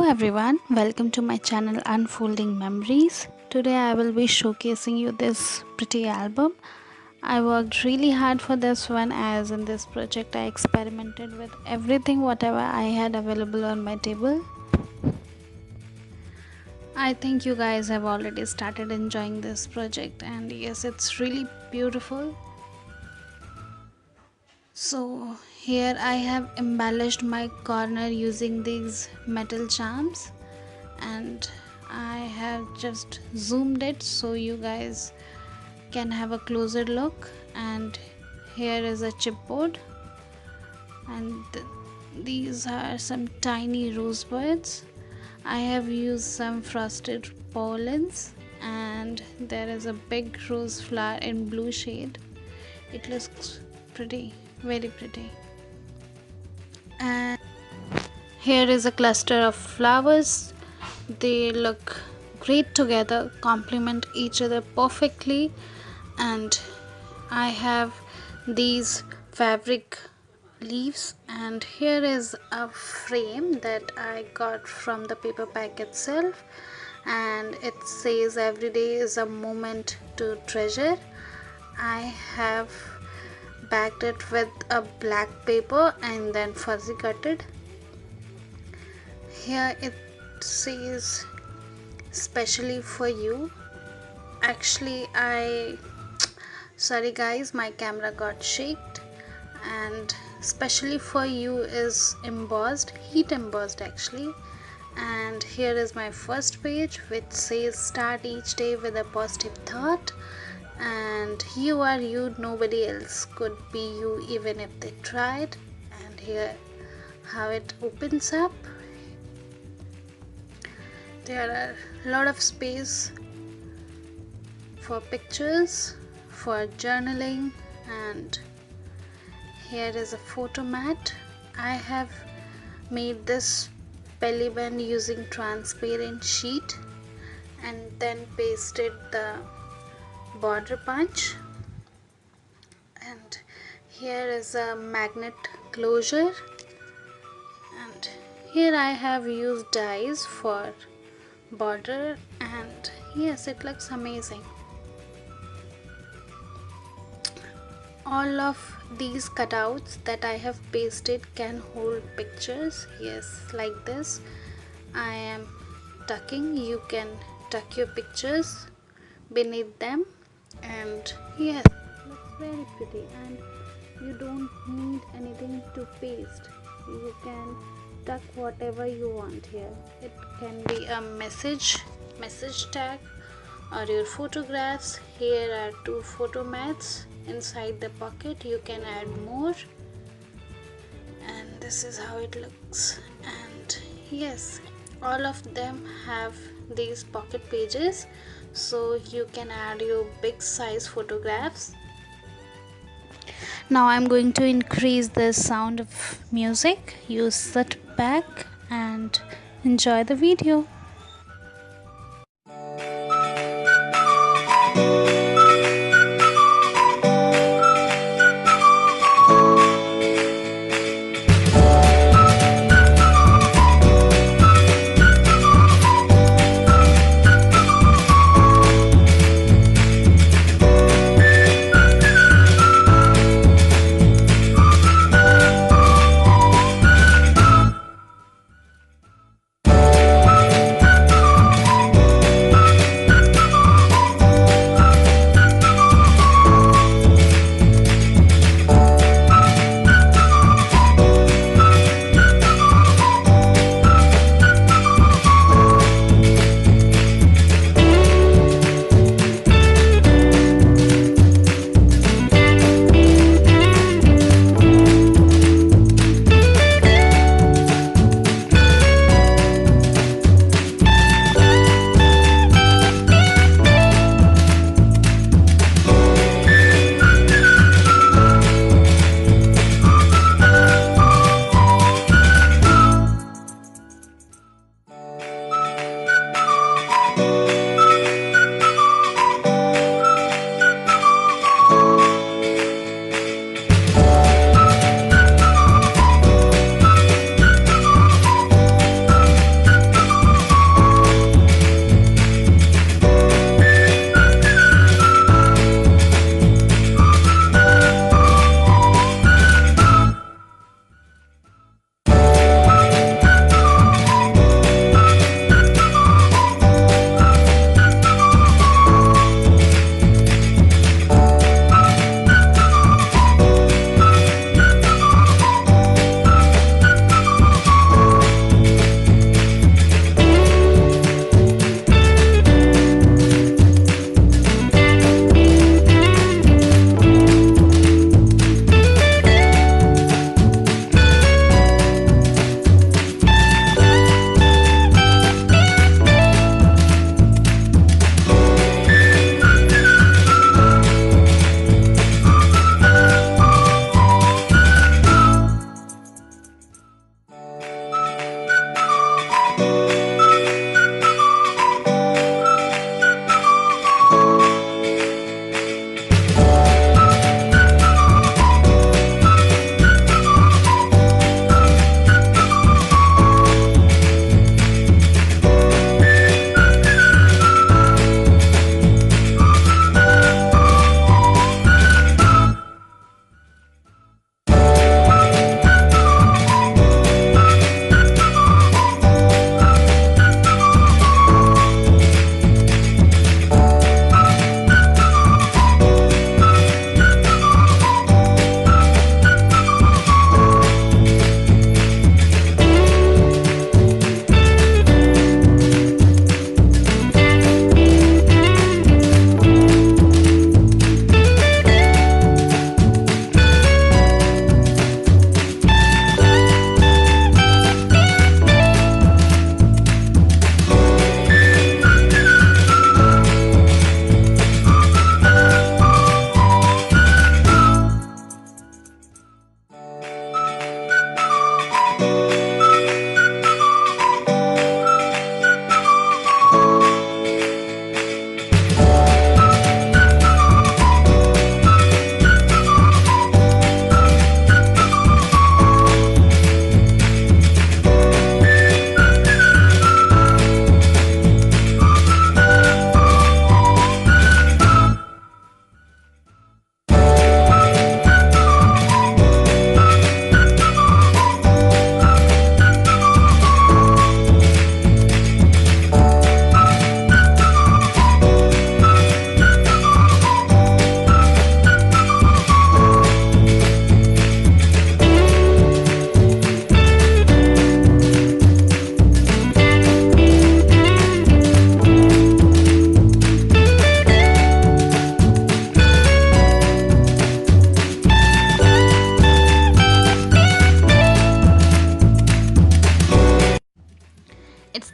everyone, welcome to my channel Unfolding Memories. Today I will be showcasing you this pretty album. I worked really hard for this one, as in this project I experimented with everything whatever I had available on my table. I think you guys have already started enjoying this project, and yes, it's really beautiful. So here I have embellished my corner using these metal charms, and I have just zoomed it so you guys can have a closer look. And here is a chipboard, and these are some tiny rosebuds. I have used some frosted pollens, and there is a big rose flower in blue shade. It looks pretty, very pretty. And here is a cluster of flowers. They look great together, complement each other perfectly. And I have these fabric leaves, and here is a frame that I got from the paper pack itself, and it says every day is a moment to treasure. I have backed it with a black paper and then fuzzy cutted. Here it says specially for you. Actually, sorry guys, my camera got shaked, and specially for you is embossed, heat embossed actually. And here is my first page, which says start each day with a positive thought, and you are you, nobody else could be you even if they tried. And here how it opens up. There are a lot of space for pictures, for journaling, and here is a photo mat. I have made this belly band using transparent sheet and then pasted the border punch. And here is a magnet closure, and here I have used dies for border, and yes, it looks amazing. All of these cutouts that I have pasted can hold pictures. Yes, like this I am tucking. You can tuck your pictures beneath them, and yes, it looks very pretty. And you don't need anything to paste. You can tuck whatever you want here. It can be a message tag or your photographs. Here are two photo mats inside the pocket. You can add more, and this is how it looks. And yes, all of them have these pocket pages, so you can add your big size photographs. Now I'm going to increase the sound of music. You sit back and enjoy the video.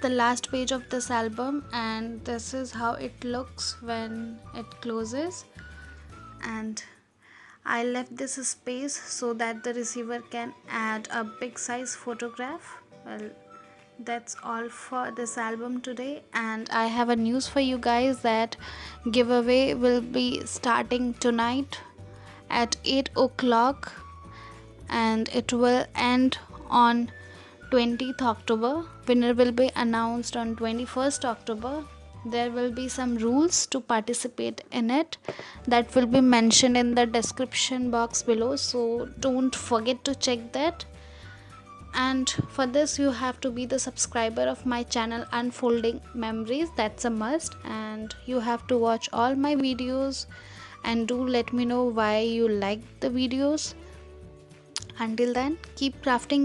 the last page of this album, and this is how it looks when it closes. And I left this space so that the receiver can add a big size photograph. Well, that's all for this album today, and I have a news for you guys that giveaway will be starting tonight at 8 o'clock, and it will end on 20th October. Winner will be announced on 21st October. There will be some rules to participate in it that will be mentioned in the description box below, so don't forget to check that. And for this you have to be the subscriber of my channel Unfolding Memories, that's a must, and you have to watch all my videos, and do let me know why you like the videos. Until then, keep crafting